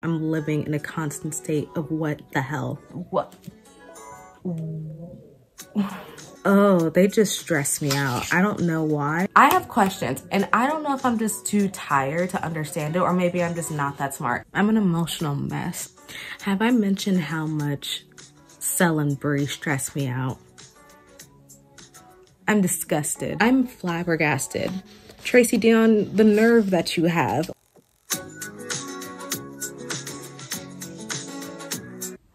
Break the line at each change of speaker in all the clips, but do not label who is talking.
I'm living in a constant state of what the hell? What? Oh, they just stress me out. I don't know why. I have questions and I don't know if I'm just too tired to understand it or maybe I'm just not that smart. I'm an emotional mess. Have I mentioned how much selling Bree stressed me out? I'm disgusted. I'm flabbergasted. Tracy Dion, the nerve that you have.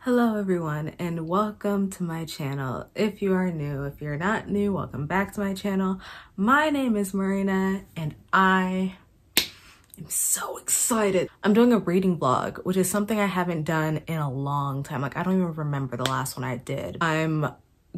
Hello everyone and welcome to my channel. If you are new, if you're not new, welcome back to my channel. My name is Marina and I am so excited. I'm doing a reading vlog, which is something I haven't done in a long time. Like I don't even remember the last one I did. I'm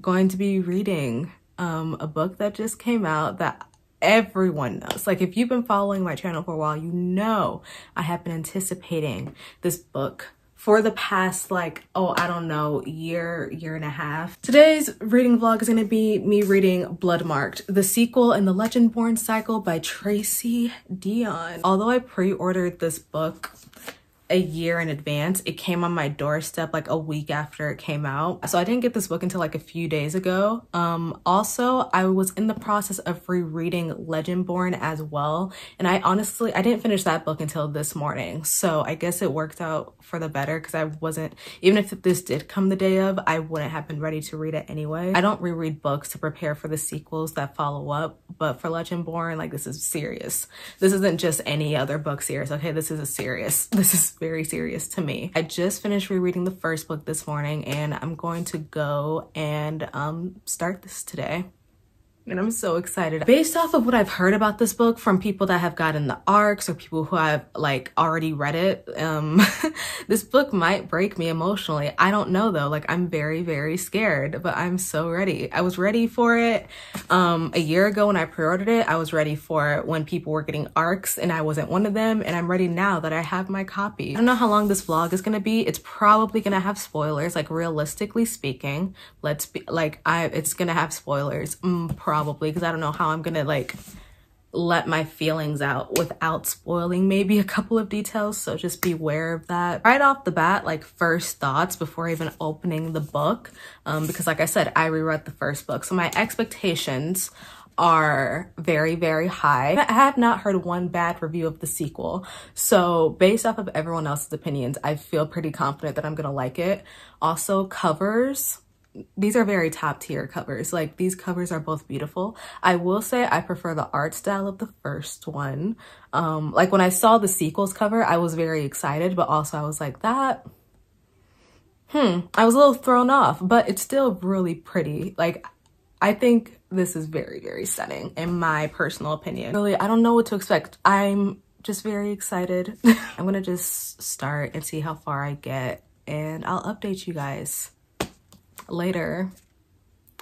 going to be reading a book that just came out that everyone knows. Like if you've been following my channel for a while, you know I have been anticipating this book for the past I don't know, year and a half. Today's reading vlog is gonna be me reading Bloodmarked, the sequel in the Legend-Born cycle by Tracy Dion. Although I pre-ordered this book a year in advance, it came on my doorstep like a week after it came out. So I didn't get this book until like a few days ago. Also, I was in the process of rereading Legend-Born as well. And I didn't finish that book until this morning. So I guess it worked out for the better because I wasn't, even if this did come the day of, I wouldn't have been ready to read it anyway. I don't reread books to prepare for the sequels that follow up, but for Legend-Born, like this is serious. This isn't just any other book series, okay? This is very serious to me. I just finished rereading the first book this morning and I'm going to go and start this today. And I'm so excited. Based off of what I've heard about this book from people that have gotten the arcs or people who have like already read it, this book might break me emotionally. I don't know though, like I'm very, very scared, but I'm so ready. I was ready for it a year ago when I pre-ordered it. I was ready for it when people were getting arcs and I wasn't one of them. And I'm ready now that I have my copy. I don't know how long this vlog is gonna be. It's probably gonna have spoilers, like realistically speaking. It's gonna have spoilers, probably, because I don't know how I'm gonna like let my feelings out without spoiling maybe a couple of details, so just beware of that. Right off the bat, like first thoughts before even opening the book, because like I said, I reread the first book, so my expectations are very, very high. I have not heard one bad review of the sequel, so based off of everyone else's opinions, I feel pretty confident that I'm gonna like it. Also, covers. These are very top tier covers. Like these covers are both beautiful. I will say I prefer the art style of the first one. Like when I saw the sequels cover, I was very excited, but also I was like I was a little thrown off, but it's still really pretty. Like I think this is very, very stunning in my personal opinion. Really, I don't know what to expect. I'm just very excited. I'm gonna just start and see how far I get and I'll update you guys later.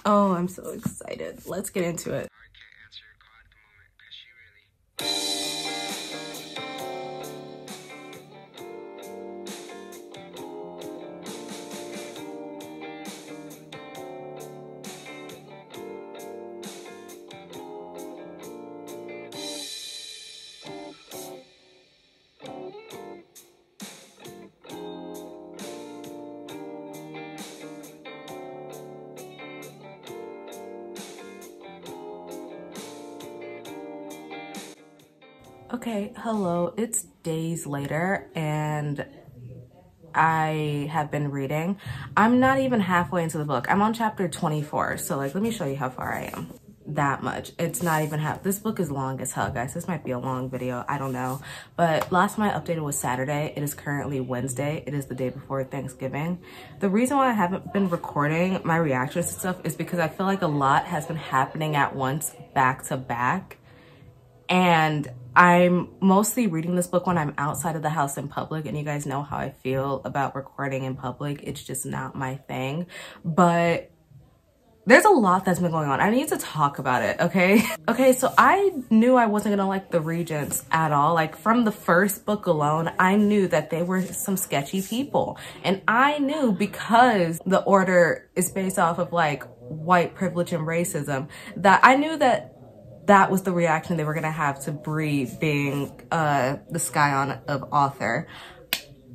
Oh, I'm so excited. Let's get into it. Okay, hello, it's days later and I have been reading. I'm not even halfway into the book. I'm on chapter 24, so like let me show you how far I am. That much. It's not even half. This book is long as hell, guys. This might be a long video, I don't know, but last time I updated was Saturday. It is currently Wednesday. It is the day before Thanksgiving. The reason why I haven't been recording my reactions to stuff is because I feel like a lot has been happening at once, back to back, and I'm mostly reading this book when I'm outside of the house in public, and you guys know how I feel about recording in public. It's just not my thing, but there's a lot that's been going on. I need to talk about it, okay? Okay, so I knew I wasn't gonna like the Regents at all. Like from the first book alone, I knew that they were some sketchy people. And I knew because the order is based off of like white privilege and racism, that I knew that that was the reaction they were gonna have to Bree being the Scion of author.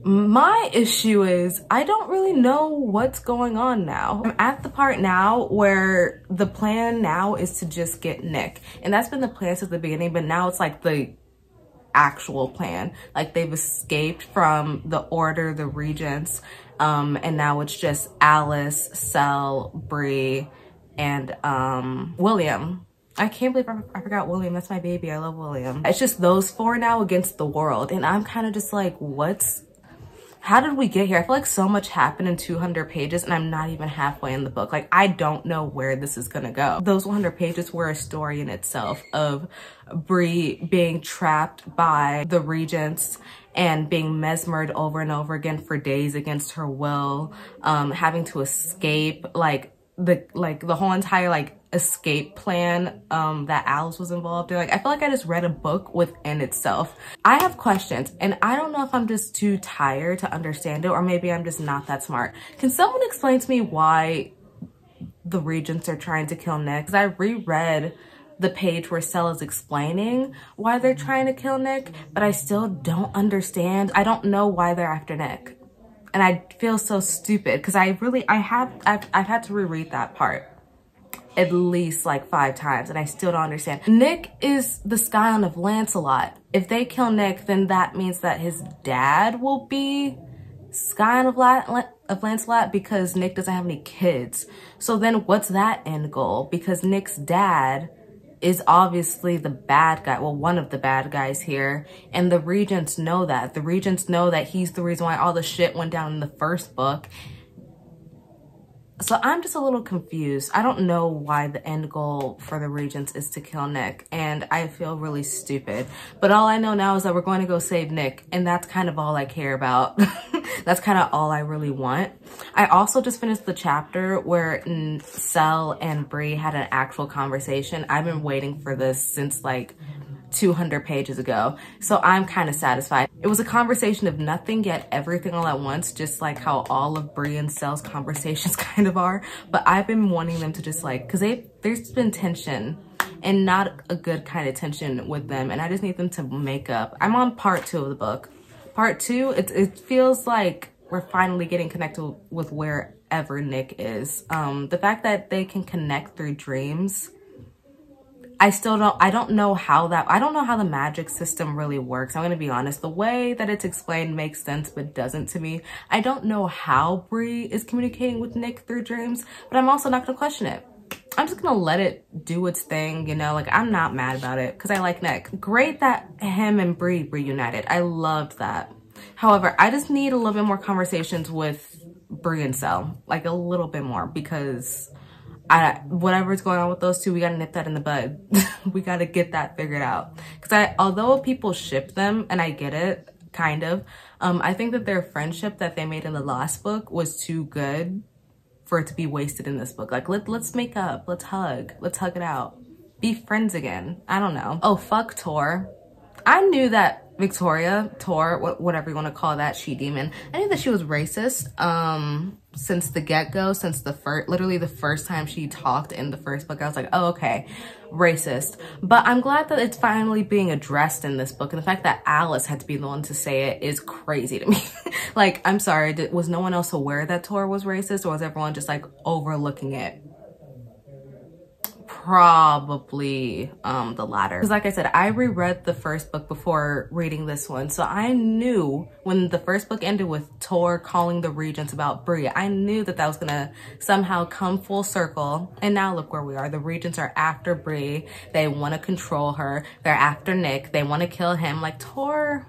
My issue is I don't really know what's going on now. I'm at the part now where the plan now is to just get Nick. And that's been the plan since the beginning, but now it's like the actual plan. Like they've escaped from the Order, the Regents, and now it's just Alice, Cell, Bree, and William. I can't believe I forgot William. That's my baby. I love William. It's just those four now against the world. And I'm kind of just like, how did we get here? I feel like so much happened in 200 pages and I'm not even halfway in the book. Like, I don't know where this is gonna go. Those 100 pages were a story in itself of Bree being trapped by the Regents and being mesmered over and over again for days against her will, having to escape, the whole entire escape plan that Alice was involved in. Like, I feel like I just read a book within itself. I have questions and I don't know if I'm just too tired to understand it or maybe I'm just not that smart. Can someone explain to me why the Regents are trying to kill Nick? Because I reread the page where Cell is explaining why they're trying to kill Nick, but I still don't understand. I don't know why they're after Nick. And I feel so stupid because I've had to reread that part at least like 5 times and I still don't understand. Nick is the scion of Lancelot. If they kill Nick, then that means that his dad will be scion of Lancelot because Nick doesn't have any kids. So then what's that end goal? Because Nick's dad is obviously the bad guy, well, one of the bad guys here, and the Regents know that. The Regents know that he's the reason why all the shit went down in the first book. So I'm just a little confused. I don't know why the end goal for the Regents is to kill Nick, and I feel really stupid. But all I know now is that we're going to go save Nick, and that's kind of all I care about. That's kind of all I really want. I also just finished the chapter where Cell and Bree had an actual conversation. I've been waiting for this since like 200 pages ago, so I'm kind of satisfied. It was a conversation of nothing yet everything all at once, just like how all of Bree and Cell's conversations kind of are. But I've been wanting them to just like, because there's been tension and not a good kind of tension with them, and I just need them to make up. I'm on part 2 of the book. Part 2, it feels like we're finally getting connected with wherever Nick is. The fact that they can connect through dreams, I don't know how the magic system really works. I'm gonna be honest. The way that it's explained makes sense, but doesn't to me. I don't know how Bree is communicating with Nick through dreams, but I'm also not gonna question it. I'm just gonna let it do its thing, you know? Like, I'm not mad about it because I like Nick. Great that him and Bree reunited. I loved that. However, I just need a little bit more conversations with Bree and Cell, like a little bit more, because whatever's going on with those two, we gotta nip that in the bud. We gotta get that figured out. Because although people ship them, and I get it, kind of, I think that their friendship that they made in the last book was too good for it to be wasted in this book. Like, let's make up, let's hug it out. Be friends again. I don't know. Oh, fuck Tor. I knew that Victoria, Tor, whatever you want to call that she-demon, I knew that she was racist since the get-go, since literally the first time she talked in the first book. I was like, oh, okay, racist. But I'm glad that it's finally being addressed in this book, and the fact that Alice had to be the one to say it is crazy to me. Like, I'm sorry, was no one else aware that Tor was racist, or was everyone just like overlooking it? Probably the latter. Because like I said, I reread the first book before reading this one, so I knew when the first book ended with Tor calling the Regents about Bree, I knew that was gonna somehow come full circle. And now look where we are. The Regents are after Bree. They want to control her. They're after Nick. They want to kill him. Like, Tor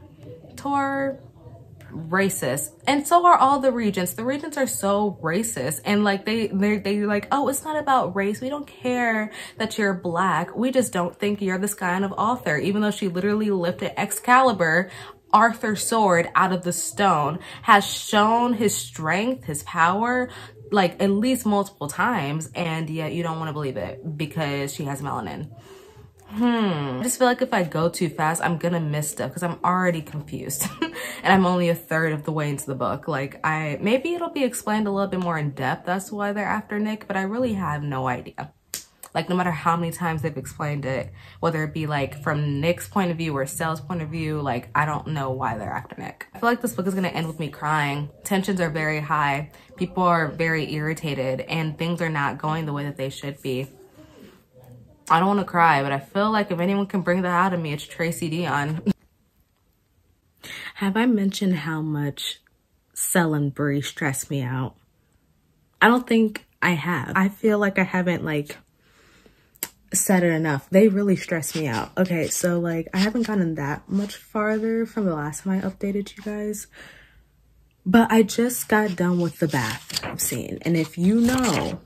racist, and so are all the Regents. The Regents are so racist, and like they're like, oh, it's not about race, we don't care that you're black, we just don't think you're the scion of Arthur, even though she literally lifted Excalibur, Arthur's sword, out of the stone, has shown his strength, his power, like at least multiple times, and yet you don't want to believe it because she has melanin. I just feel like if I go too fast, I'm gonna miss stuff because I'm already confused. And I'm only a third of the way into the book. Like, maybe it'll be explained a little bit more in depth. That's why they're after Nick, but I really have no idea. Like, no matter how many times they've explained it, whether it be like from Nick's point of view or Cel's point of view, like, I don't know why they're after Nick. I feel like this book is gonna end with me crying. Tensions are very high. People are very irritated and things are not going the way that they should be. I don't want to cry, but I feel like if anyone can bring that out of me, it's Tracy Dion. Have I mentioned how much Cel and Bree stress me out? I don't think I have. I feel like I haven't like said it enough. They really stress me out. Okay, so like I haven't gotten that much farther from the last time I updated you guys, but I just got done with the bathroom scene. And if you know,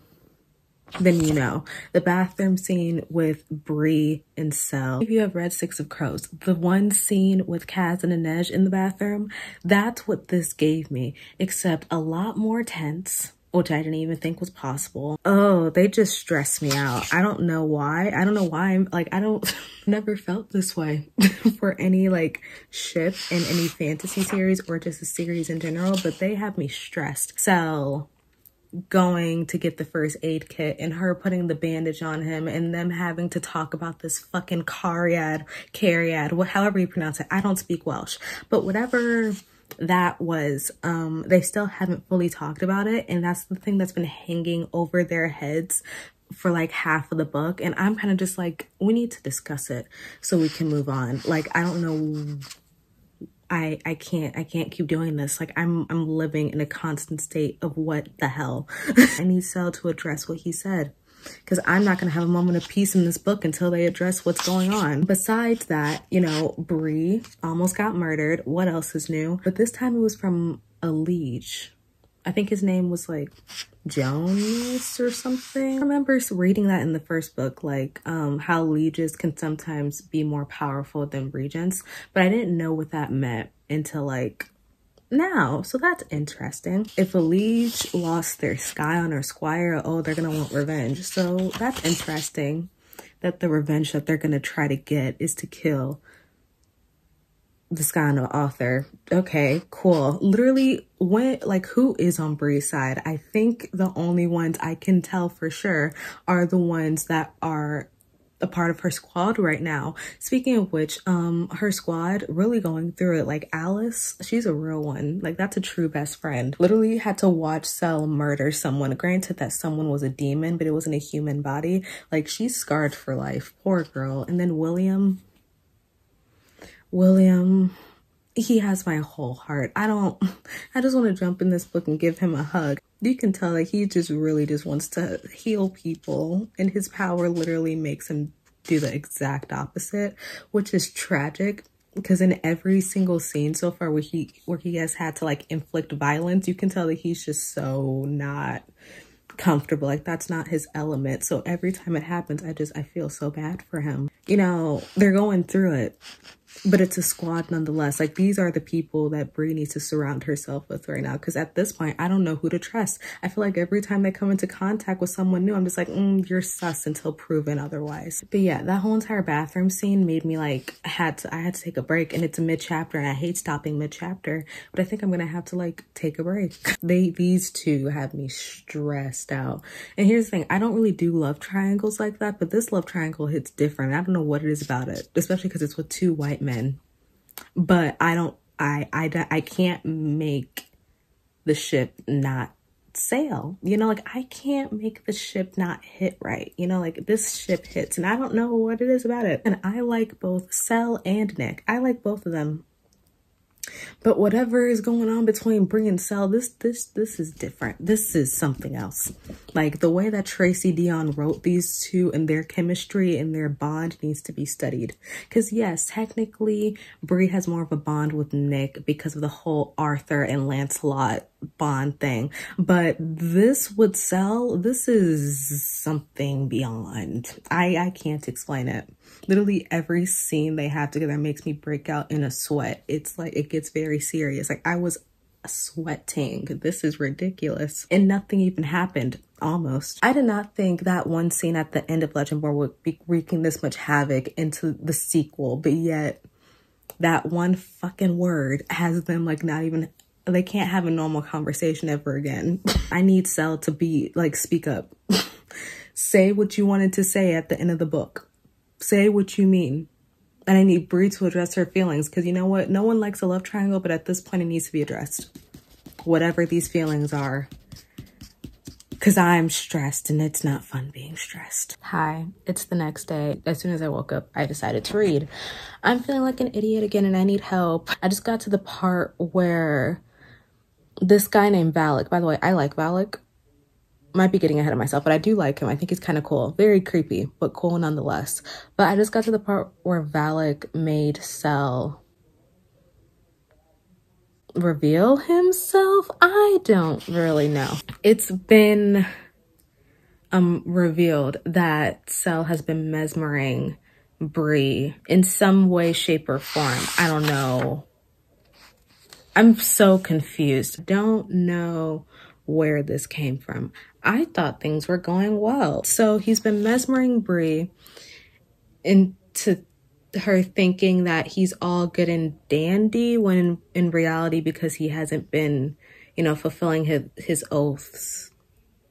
then you know. The bathroom scene with Bree and Cel. If you have read Six of Crows, the one scene with Kaz and Inej in the bathroom, that's what this gave me, except a lot more tense, which I didn't even think was possible. Oh, they just stress me out. I don't know why. I don't know why I'm like, I don't never felt this way for any like ship in any fantasy series or just a series in general, but they have me stressed. Cel going to get the first aid kit and her putting the bandage on him and them having to talk about this fucking cariad, however you pronounce it. I don't speak Welsh, but whatever that was, they still haven't fully talked about it, and that's the thing that's been hanging over their heads for like half of the book, and I'm kind of just like, we need to discuss it so we can move on. Like, I don't know, I can't keep doing this. Like, I'm living in a constant state of what the hell. I need Cel to address what he said, because I'm not going to have a moment of peace in this book until they address what's going on. Besides that, you know, Bree almost got murdered. What else is new? But this time it was from a liege. I think his name was like Jonas or something. I remember reading that in the first book, like how lieges can sometimes be more powerful than regents, but I didn't know what that meant until like now. So that's interesting. If a liege lost their scion or squire, oh, they're gonna want revenge. So that's interesting that the revenge that they're gonna try to get is to kill the scion of author. Okay, cool. Literally, when like, who is on Bree's side? I think the only ones I can tell for sure are the ones that are a part of her squad right now. Speaking of which, her squad really going through it. Like Alice, she's a real one. Like, that's a true best friend. Literally had to watch Cel murder someone. Granted that someone was a demon, but it wasn't a human body. Like, she's scarred for life. Poor girl. And then William, he has my whole heart. I just want to jump in this book and give him a hug. You can tell that he just really just wants to heal people, and his power literally makes him do the exact opposite, which is tragic, because in every single scene so far where he has had to like inflict violence, you can tell that he's just so not comfortable. Like, that's not his element. So every time it happens, I feel so bad for him. You know, they're going through it, but it's a squad nonetheless. Like, these are the people that Bree needs to surround herself with right now, because at this point, I don't know who to trust. I feel like every time they come into contact with someone new, I'm just like, you're sus until proven otherwise. But yeah, that whole entire bathroom scene made me like, I had to take a break, and it's a mid-chapter, and I hate stopping mid-chapter, but I think I'm gonna have to like take a break. These two have me stressed out. And here's the thing, I don't really do love triangles like that, but this love triangle hits different. I don't know what it is about it, especially because it's with two white men. But I can't make the ship not sail, you know, like I can't make the ship not hit right, you know, like this ship hits, and I don't know what it is about it. And I like both Cel and Nick. I like both of them. But whatever is going on between Bree and Cel, this is different. This is something else. Like, the way that Tracy Dion wrote these two and their chemistry and their bond needs to be studied. Because yes, technically Bree has more of a bond with Nick because of the whole Arthur and Lancelot bond thing. But this with Cel, this is something beyond. I can't explain it. Literally every scene they have together makes me break out in a sweat. It's like, it gets very serious. Like, I was sweating. This is ridiculous. And nothing even happened, almost. I did not think that one scene at the end of Legendborn would be wreaking this much havoc into the sequel, but yet that one fucking word has them like not even, they can't have a normal conversation ever again. I need Cel to be like, speak up. Say what you wanted to say at the end of the book. Say what you mean. And I need Bree to address her feelings, because you know what? No one likes a love triangle, but at this point it needs to be addressed. Whatever these feelings are. Because I'm stressed and it's not fun being stressed. Hi, it's the next day. As soon as I woke up, I decided to read. I'm feeling like an idiot again and I need help. I just got to the part where this guy named Valak, by the way, I like Valak. Might be getting ahead of myself, but I do like him. I think he's kind of cool. Very creepy, but cool nonetheless. But I just got to the part where Valak made Cell reveal himself. I don't really know. It's been revealed that Cell has been mesmering Bree in some way, shape, or form. I don't know. I'm so confused. Don't know where this came from. I thought things were going well. So he's been mesmering Bree into her thinking that he's all good and dandy, when in reality, because he hasn't been, you know, fulfilling his oaths,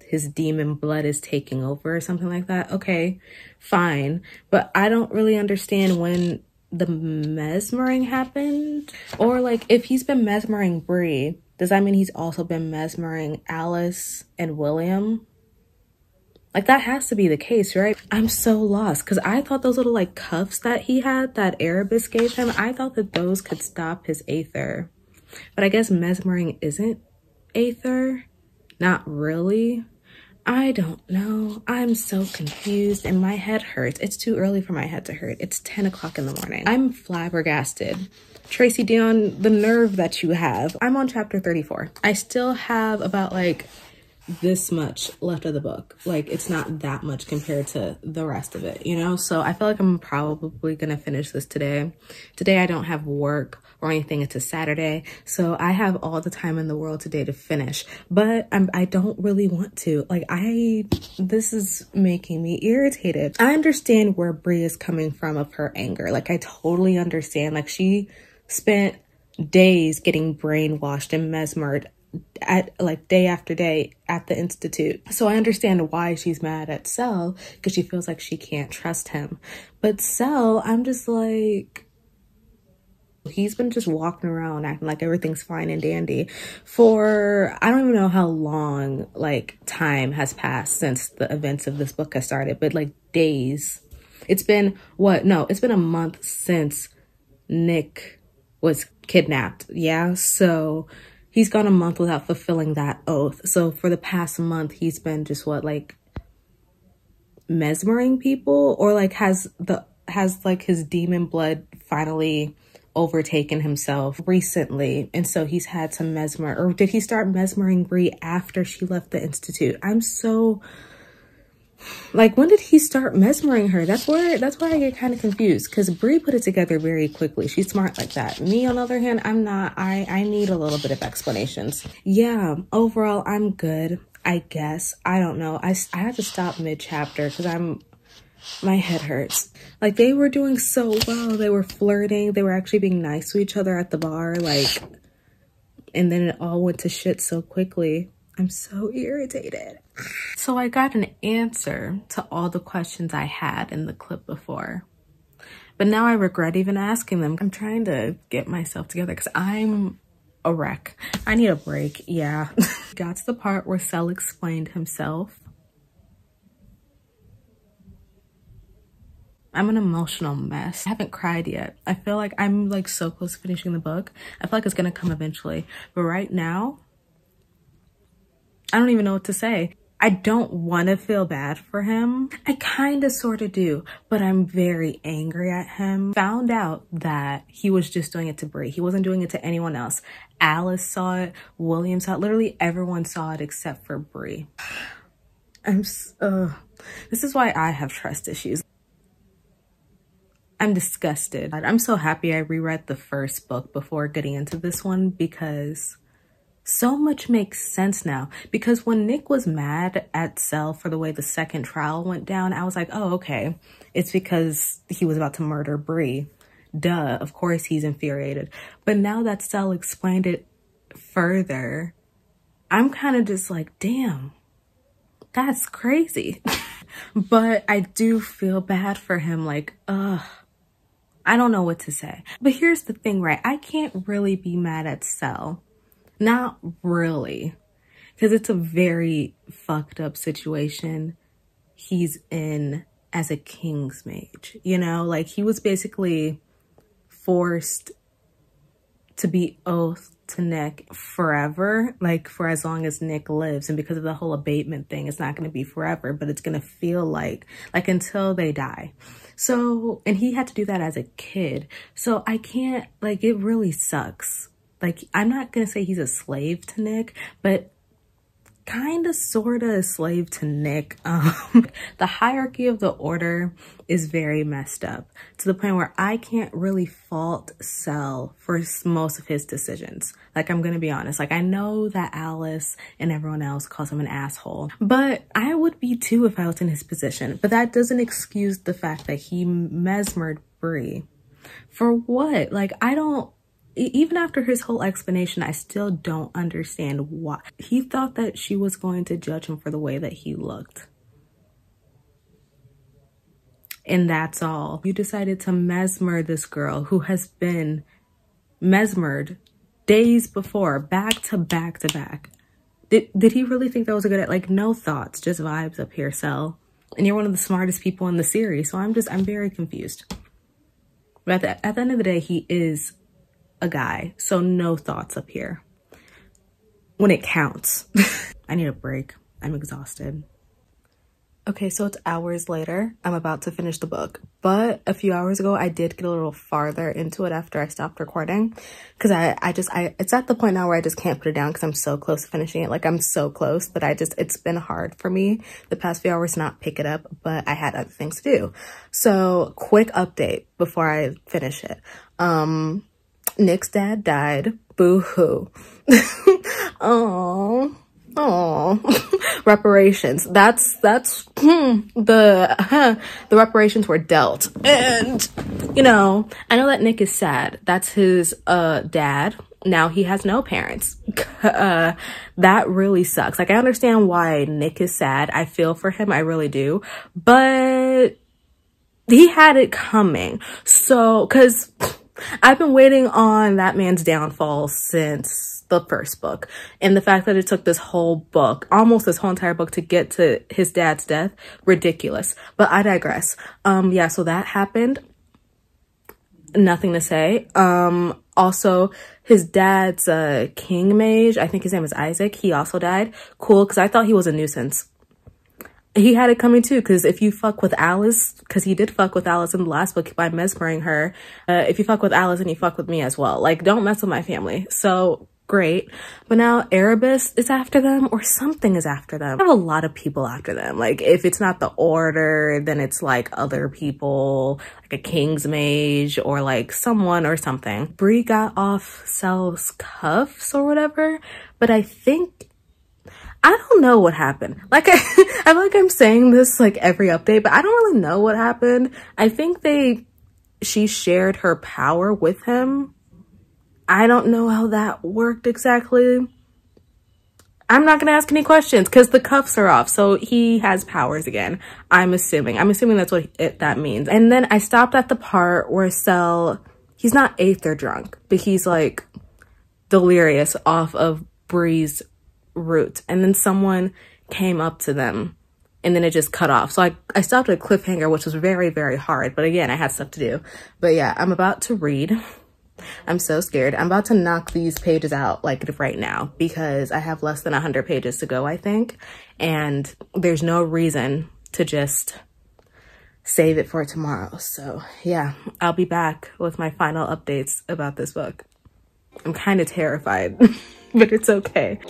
his demon blood is taking over or something like that. Okay, fine. But I don't really understand when the mesmering happened. Or like, if he's been mesmering Bree, does that mean he's also been mesmering Alice and William? Like, that has to be the case, right? I'm so lost, because I thought those little like cuffs that he had, that Erebus gave him, I thought that those could stop his aether. But I guess mesmering isn't aether. Not really. I don't know. I'm so confused and my head hurts. It's too early for my head to hurt. It's 10 o'clock in the morning. I'm flabbergasted. Tracy Dion, the nerve that you have. I'm on chapter 34. I still have about like this much left of the book. Like, it's not that much compared to the rest of it, you know? So I feel like I'm probably gonna finish this today. Today I don't have work or anything. It's a Saturday, so I have all the time in the world today to finish, but I don't really want to. Like, this is making me irritated. I understand where Bree is coming from of her anger. Like, I totally understand. Like, she spent days getting brainwashed and mesmered at like day after day at the Institute. So I understand why she's mad at Cell, because she feels like she can't trust him. But Cell, I'm just like, he's been just walking around acting like everything's fine and dandy for, I don't even know how long like time has passed since the events of this book has started, but like days. It's been what? No, it's been a month since Nick was kidnapped. Yeah, so he's gone a month without fulfilling that oath. So for the past month, he's been just what, like mesmering people, or like has like his demon blood finally overtaken himself recently, and so he's had to mesmer, or did he start mesmering Bree after she left the Institute? I'm so like, when did he start mesmering her? That's where I get kind of confused, because Bree put it together very quickly. She's smart like that. Me, on the other hand, I'm not. I need a little bit of explanations. Yeah, overall, I'm good, I guess. I don't know. I had to stop mid-chapter because my head hurts. Like, they were doing so well. They were flirting. They were actually being nice to each other at the bar. Like, and then it all went to shit so quickly. I'm so irritated. So I got an answer to all the questions I had in the clip before, but now I regret even asking them. I'm trying to get myself together because I'm a wreck. I need a break. Yeah. Got to the part where Cell explained himself. I'm an emotional mess. I haven't cried yet. I feel like I'm like so close to finishing the book. I feel like it's gonna come eventually, but right now, I don't even know what to say. I don't want to feel bad for him. I kind of sort of do, but I'm very angry at him. Found out that he was just doing it to Bree. He wasn't doing it to anyone else. Alice saw it, William saw it, literally everyone saw it except for Bree. This is why I have trust issues. I'm disgusted. I'm so happy I reread the first book before getting into this one, because so much makes sense now. Because when Nick was mad at Cell for the way the second trial went down, I was like, oh, okay. It's because he was about to murder Bree. Duh, of course he's infuriated. But now that Cell explained it further, I'm kind of just like, damn, that's crazy. But I do feel bad for him. Like, I don't know what to say. But here's the thing, right? I can't really be mad at Cell. Not really. Because it's a very fucked up situation he's in as a king's mage. You know, like he was basically forced to be oath to Nick forever, like for as long as Nick lives. And because of the whole abatement thing, it's not going to be forever, but it's going to feel like until they die. So, and he had to do that as a kid. So I can't, like, it really sucks. Like, I'm not going to say he's a slave to Nick, but kind of sort of a slave to Nick. The hierarchy of the order is very messed up to the point where I can't really fault Cell for most of his decisions. Like, I'm gonna be honest, like I know that Alice and everyone else calls him an asshole, but I would be too if I was in his position. But that doesn't excuse the fact that he mesmered Bree. For what? Like, I don't, even after his whole explanation, I still don't understand why. He thought that she was going to judge him for the way that he looked. And that's all. You decided to mesmer this girl who has been mesmered days before, back to back to back. Did he really think that was a good, like, no thoughts, just vibes up here, Cell. And you're one of the smartest people in the series, so I'm very confused. But at the end of the day, he is a guy, so no thoughts up here when it counts. I need a break. I'm exhausted. Okay, so it's hours later. I'm about to finish the book, but a few hours ago I did get a little farther into it after I stopped recording, because it's at the point now where I just can't put it down because I'm so close to finishing it. Like, I'm so close, but it's been hard for me the past few hours to not pick it up, but I had other things to do. So quick update before I finish it. Nick's dad died. Boo-hoo. Oh. Reparations. That's the reparations were dealt. And, you know, I know that Nick is sad. That's his dad. Now he has no parents. That really sucks. Like, I understand why Nick is sad. I feel for him. I really do. But he had it coming. So, 'cause I've been waiting on that man's downfall since the first book. And the fact that it took this whole book, almost this whole entire book, to get to his dad's death, ridiculous. But I digress. Yeah, so that happened. Nothing to say. Also, his dad's king mage, I think his name is Isaac, he also died. Cool, because I thought he was a nuisance. He had it coming too, because if you fuck with Alice, because he did fuck with Alice in the last book by mesmering her, if you fuck with Alice, and you fuck with me as well. Like, don't mess with my family. So, great. But now Erebus is after them, or something is after them. I have a lot of people after them. Like, if it's not the Order, then it's like other people, like a King's Mage, or like someone or something. Bree got off Cell's cuffs or whatever, but I don't know what happened. Like, I feel like I'm saying this like every update, but I don't really know what happened. I think she shared her power with him. I don't know how that worked exactly. I'm not gonna ask any questions because the cuffs are off, so he has powers again. I'm assuming that's what that means. And then I stopped at the part where Cell, he's not aether drunk, but he's like delirious off of Bree's route, and then someone came up to them and then it just cut off. So I stopped at a cliffhanger, which was very, very hard, but again, I had stuff to do. But yeah, I'm about to read. I'm so scared. I'm about to knock these pages out like right now because I have less than 100 pages to go, I think, and there's no reason to just save it for tomorrow. So yeah, I'll be back with my final updates about this book. I'm kind of terrified, but it's okay.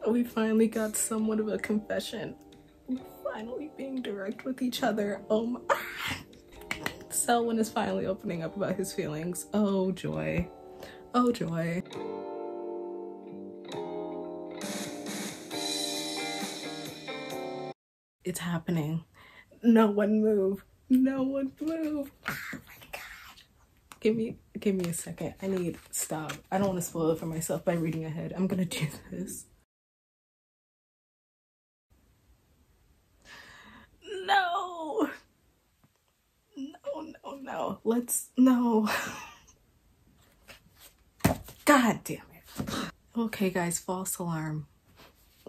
We finally got somewhat of a confession. We're finally being direct with each other. Oh my. Selwyn is finally opening up about his feelings. Oh joy. Oh joy. It's happening. No one move. No one move. Oh my god. Give me a second. I need stop. I don't want to spoil it for myself by reading ahead. I'm gonna do this. No. No. Let's no. God damn it. Okay guys, false alarm.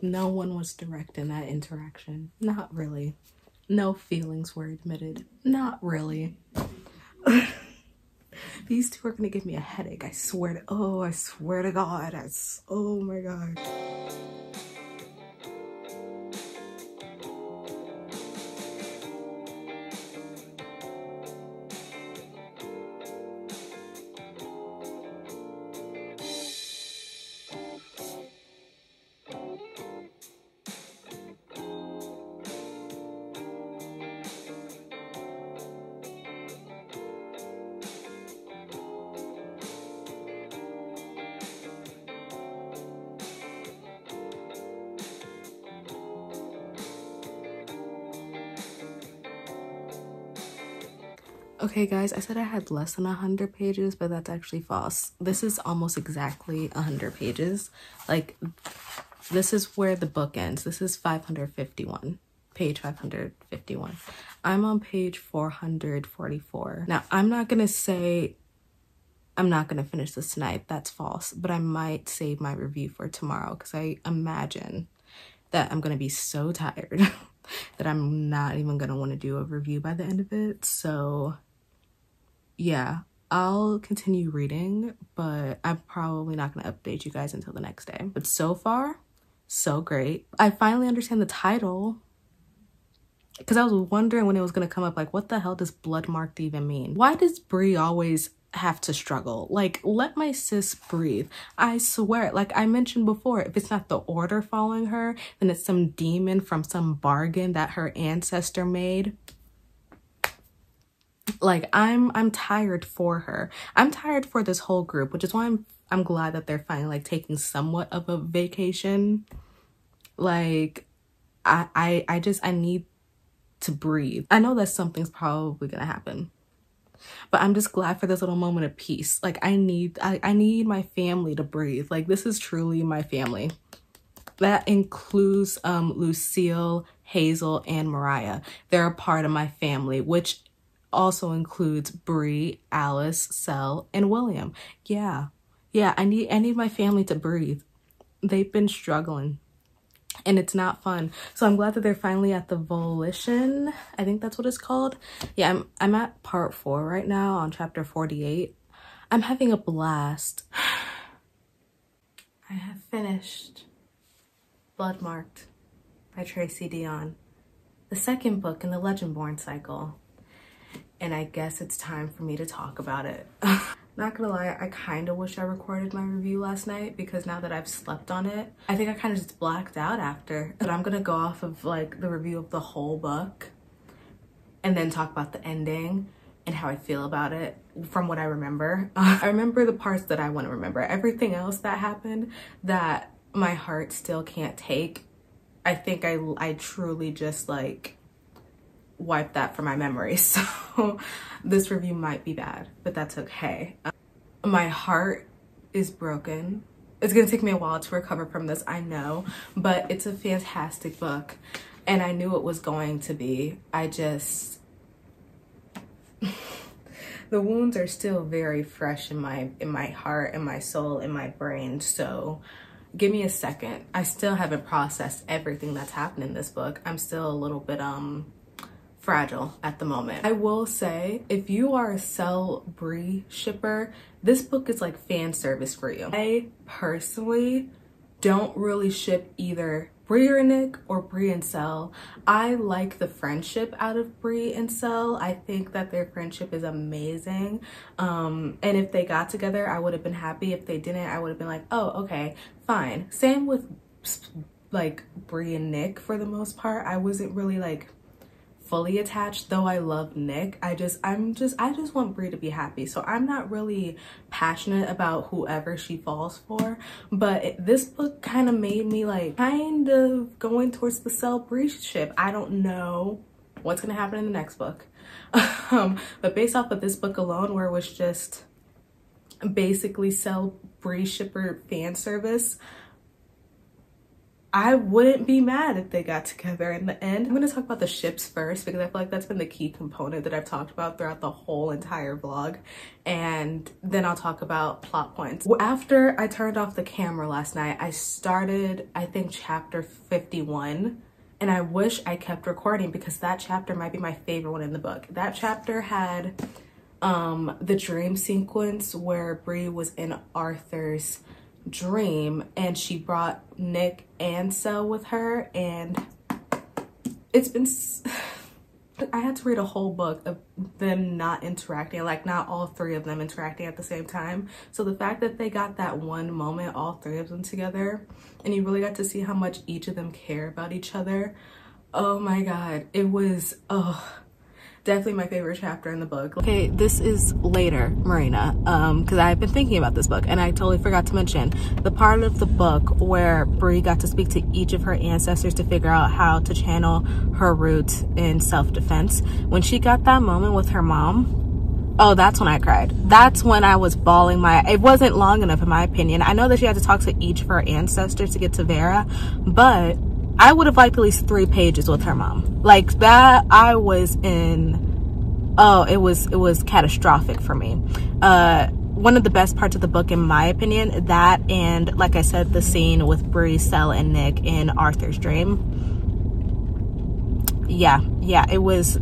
No one was direct in that interaction. Not really. No feelings were admitted. Not really. These two are gonna give me a headache. I swear to, oh, I swear to God. Oh my God. Okay guys, I said I had less than 100 pages, but that's actually false. This is almost exactly 100 pages. Like, this is where the book ends. This is 551, page 551. I'm on page 444. Now, I'm not gonna say I'm not gonna finish this tonight. That's false, but I might save my review for tomorrow because I imagine that I'm gonna be so tired that I'm not even gonna want to do a review by the end of it. So yeah, I'll continue reading, but I'm probably not going to update you guys until the next day. But so far, so great. I finally understand the title because I was wondering when it was going to come up, like, what the hell does Bloodmarked even mean? Why does Bree always have to struggle? Like, let my sis breathe. I swear, like I mentioned before, if it's not the order following her, then it's some demon from some bargain that her ancestor made. Like, I'm tired for her. I'm tired for this whole group, which is why I'm glad that they're finally like taking somewhat of a vacation. Like, I need to breathe. I know that something's probably gonna happen, but I'm just glad for this little moment of peace. Like, I need my family to breathe. Like, this is truly my family. That includes Lucille, Hazel, and Mariah. They're a part of my family, which also includes Bree, Alice, Sel, and William. Yeah, I need my family to breathe. They've been struggling and it's not fun. So I'm glad that they're finally at the volition. I think that's what it's called. Yeah, I'm at part 4 right now on chapter 48. I'm having a blast. I have finished Bloodmarked by Tracy Deonn, the second book in the Legendborn cycle. And I guess it's time for me to talk about it. Not gonna lie, I kind of wish I recorded my review last night because now that I've slept on it, I think I kind of just blacked out after. But I'm gonna go off of like the review of the whole book and then talk about the ending and how I feel about it from what I remember. I remember the parts that I want to remember. Everything else that happened that my heart still can't take, I think I truly just like wipe that from my memory. So this review might be bad, but that's okay. My heart is broken. It's gonna take me a while to recover from this, I know, but it's a fantastic book and I knew it was going to be. I just the wounds are still very fresh in my heart and my soul and my brain, so give me a second. I still haven't processed everything that's happened in this book. I'm still a little bit fragile at the moment. I will say, if you are a Sel Bree shipper, this book is like fan service for you. I personally don't really ship either Bree or Nick or Bree and Sel. I like the friendship out of Bree and Sel. I think that their friendship is amazing. And if they got together, I would have been happy. If they didn't, I would have been like, oh, okay, fine. Same with like Bree and Nick for the most part. I wasn't really like fully attached, though I love Nick. I just want Bree to be happy. So I'm not really passionate about whoever she falls for. But this book kind of made me like kind of going towards the Cell Bree ship. I don't know what's gonna happen in the next book. But based off of this book alone, where it was just basically Cell Bree shipper fan service, I wouldn't be mad if they got together in the end. I'm going to talk about the ships first because I feel like that's been the key component that I've talked about throughout the whole entire vlog. And then I'll talk about plot points. After I turned off the camera last night, I started, I think, chapter 51. And I wish I kept recording because that chapter might be my favorite one in the book. That chapter had the dream sequence where Bree was in Arthur's dream and she brought Nick and Cell with her, and it's been I had to read a whole book of them not interacting, like not all three of them interacting at the same time. So the fact that they got that one moment, all three of them together, and you really got to see how much each of them care about each other, oh my god, it was definitely my favorite chapter in the book. Okay, this is later, Marina, because I've been thinking about this book and I totally forgot to mention the part of the book where Bree got to speak to each of her ancestors to figure out how to channel her roots in self-defense. When she got that moment with her mom, oh, that's when I cried. That's when I was bawling it wasn't long enough in my opinion. I know that she had to talk to each of her ancestors to get to Vera, but I would have liked at least 3 pages with her mom. Like that, I was in, it was catastrophic for me. One of the best parts of the book, in my opinion, that and like I said, the scene with Bree, Cell, and Nick in Arthur's dream. Yeah, it was,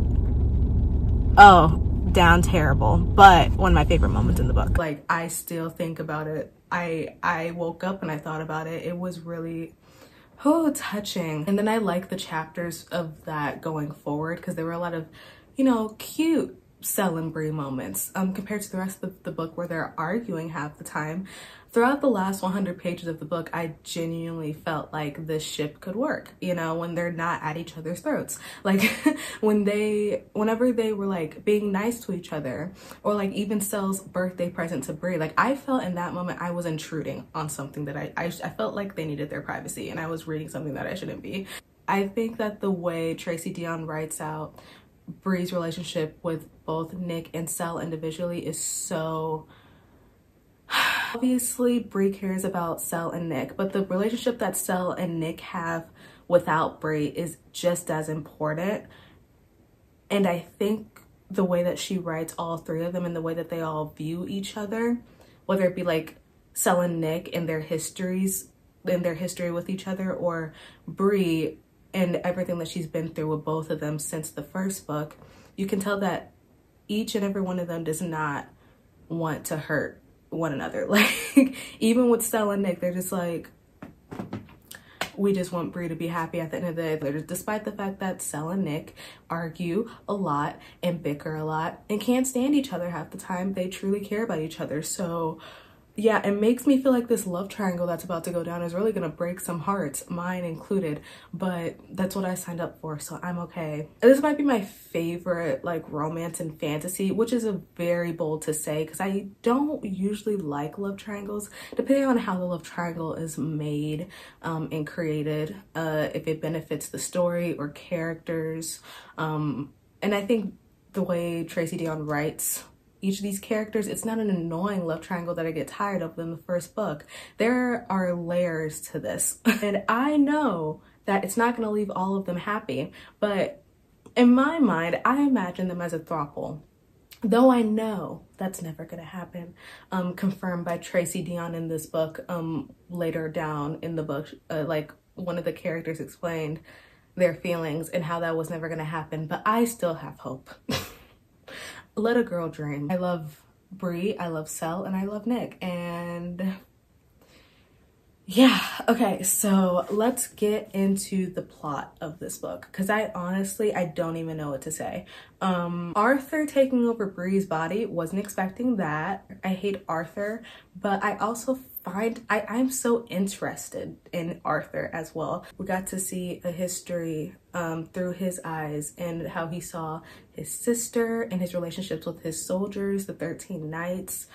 down terrible, but one of my favorite moments in the book. Like, I still think about it. I woke up and I thought about it. It was really touching. And then I like the chapters of that going forward because there were a lot of, you know, cute Cell and Bree moments compared to the rest of the book where they're arguing half the time. Throughout the last 100 pages of the book, I genuinely felt like this ship could work, you know, when they're not at each other's throats. Like whenever they were like being nice to each other, or like even Cell's birthday present to Bree, like I felt in that moment I was intruding on something that I felt like they needed their privacy and I was reading something that I shouldn't be. I think that the way Tracy Deonn writes out Bree's relationship with both Nick and Cell individually is so... Obviously, Bree cares about Cell and Nick, but the relationship that Cell and Nick have without Bree is just as important. And I think the way that she writes all three of them and the way that they all view each other, whether it be like Cell and Nick and their histories, in their history with each other, or Bree and everything that she's been through with both of them since the first book, you can tell that each and every one of them does not want to hurt one another. Like, even with Cell and Nick, they're just like, we just want Bree to be happy at the end of the day. Despite the fact that Cell and Nick argue a lot and bicker a lot and can't stand each other half the time, they truly care about each other. So yeah, it makes me feel like this love triangle that's about to go down is really gonna break some hearts, mine included, but that's what I signed up for, so I'm okay. This might be my favorite like romance and fantasy, which is a very bold to say because I don't usually like love triangles, depending on how the love triangle is made and created, if it benefits the story or characters. And I think the way Tracy Deonn writes each of these characters, it's not an annoying love triangle that I get tired of in the first book. There are layers to this. And I know that it's not going to leave all of them happy, but in my mind, I imagine them as a throuple. Though I know that's never going to happen. Confirmed by Tracy Deonn in this book. Later down in the book, like one of the characters explained their feelings and how that was never going to happen, but I still have hope. Let a girl dream. I love Bree, I love Cell, and I love Nick. And yeah, okay, so let's get into the plot of this book because I don't even know what to say. Arthur taking over Bree's body, wasn't expecting that. I hate Arthur, but I also I'm so interested in Arthur as well. We got to see a history through his eyes and how he saw his sister and his relationships with his soldiers, the 13 Knights.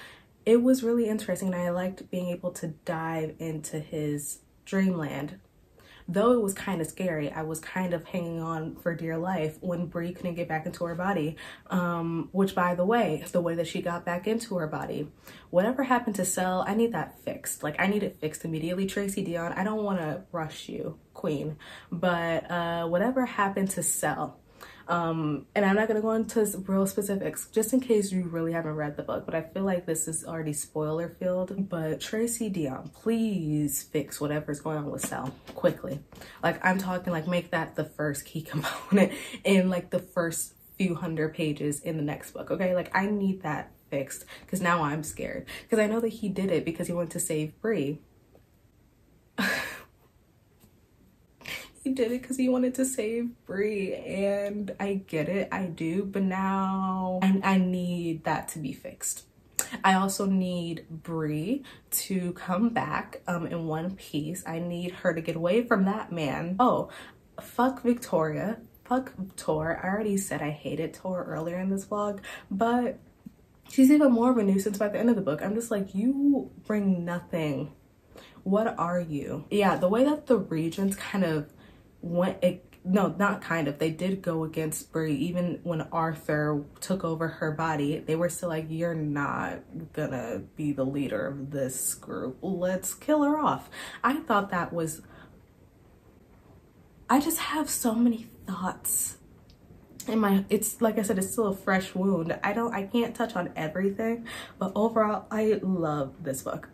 It was really interesting, and I liked being able to dive into his dreamland. Though it was kind of scary, I was kind of hanging on for dear life when Bree couldn't get back into her body. Which, by the way that she got back into her body, whatever happened to Cell, I need that fixed. Like, I need it fixed immediately. Tracy Deonn, I don't want to rush you, queen, but whatever happened to Cell. And I'm not gonna go into real specifics just in case you really haven't read the book, but I feel like this is already spoiler filled. But Tracy Deonn, please fix whatever's going on with Cell quickly. Like, I'm talking like make that the first key component in like the first few hundred pages in the next book, okay? Like, I need that fixed because now I'm scared because I know that he did it because he wanted to save Bree. He did it because he wanted to save Bree, and I get it, I do, but now I need that to be fixed. I also need Bree to come back in one piece. I need her to get away from that man. Oh, fuck Victoria, fuck Tor. I already said I hated Tor earlier in this vlog, but she's even more of a nuisance by the end of the book. I'm just like, you bring nothing. What are you? Yeah, the way that the regents kind of they did go against Bree. Even when Arthur took over her body, they were still like, you're not gonna be the leader of this group, let's kill her off. I thought that was, I just have so many thoughts in my, it's like I said, it's still a fresh wound. I can't touch on everything, but overall I love this book.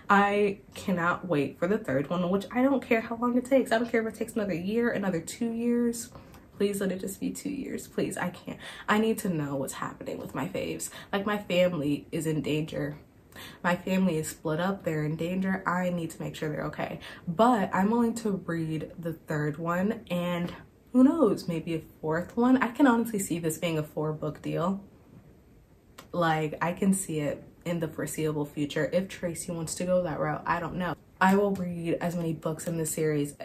I cannot wait for the third one, which I don't care how long it takes. I don't care if it takes another year, another 2 years. Please let it just be 2 years, please. I need to know what's happening with my faves. Like, my family is in danger. My family is split up, they're in danger. I need to make sure they're okay. But I'm willing to read the third one, and who knows, maybe a fourth one. I can honestly see this being a 4-book deal. Like, I can see it in the foreseeable future if Tracy wants to go that route. I don't know. I will read as many books in this series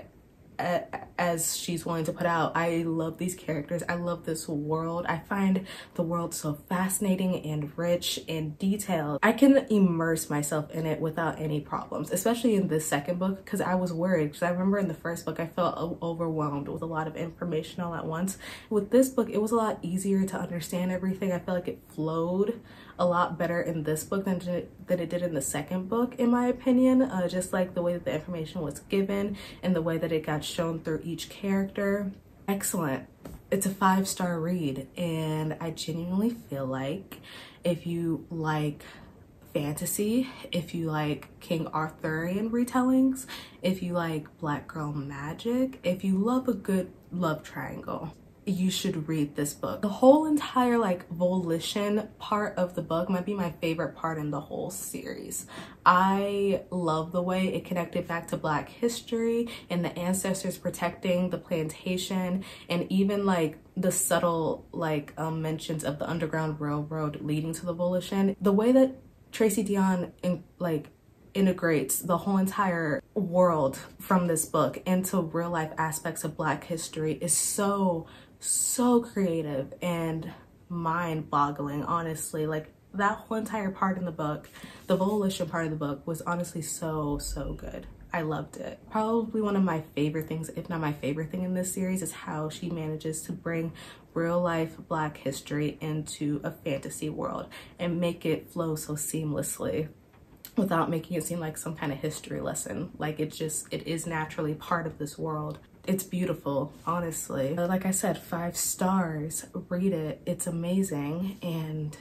as she's willing to put out. I love these characters. I love this world. I find the world so fascinating and rich and detailed. I can immerse myself in it without any problems, especially in this second book, because I was worried, because I remember in the first book I felt overwhelmed with a lot of information all at once. With this book, it was a lot easier to understand everything. I felt like it flowed a lot better in this book than it did in the second book, in my opinion. Just like the way that the information was given and the way that it got shown through each character. Excellent. It's a 5-star read, and I genuinely feel like if you like fantasy, if you like King Arthurian retellings, if you like Black girl magic, if you love a good love triangle, you should read this book. The whole entire like volition part of the book might be my favorite part in the whole series. I love the way it connected back to Black history and the ancestors protecting the plantation, and even like the subtle like mentions of the Underground Railroad leading to the volition. The way that Tracy Deonn integrates the whole entire world from this book into real life aspects of Black history is so creative and mind-boggling, honestly. Like, that whole entire part in the book, the volition part of the book, was honestly so good. I loved it. Probably one of my favorite things, if not my favorite thing in this series, is how she manages to bring real life Black history into a fantasy world and make it flow so seamlessly without making it seem like some kind of history lesson. Like, it is naturally part of this world. It's beautiful, honestly. Like I said, 5 stars. Read it. It's amazing. And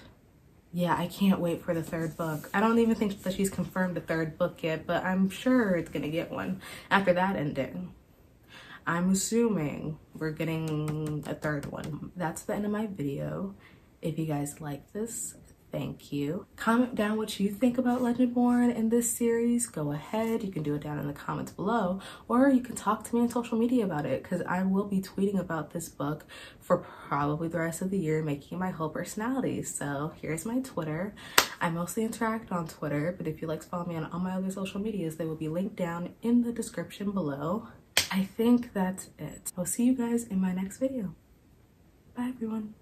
yeah, I can't wait for the third book. I don't even think that she's confirmed a third book yet, but I'm sure it's gonna get one after that ending. I'm assuming we're getting a third one. That's the end of my video. If you guys like this, thank you. Comment down what you think about Legendborn in this series. Go ahead, you can do it down in the comments below, or you can talk to me on social media about it, because I will be tweeting about this book for probably the rest of the year, making my whole personality. So here's my Twitter. I mostly interact on Twitter, but if you'd like to follow me on all my other social medias, they will be linked down in the description below. I think that's it. I'll see you guys in my next video. Bye everyone.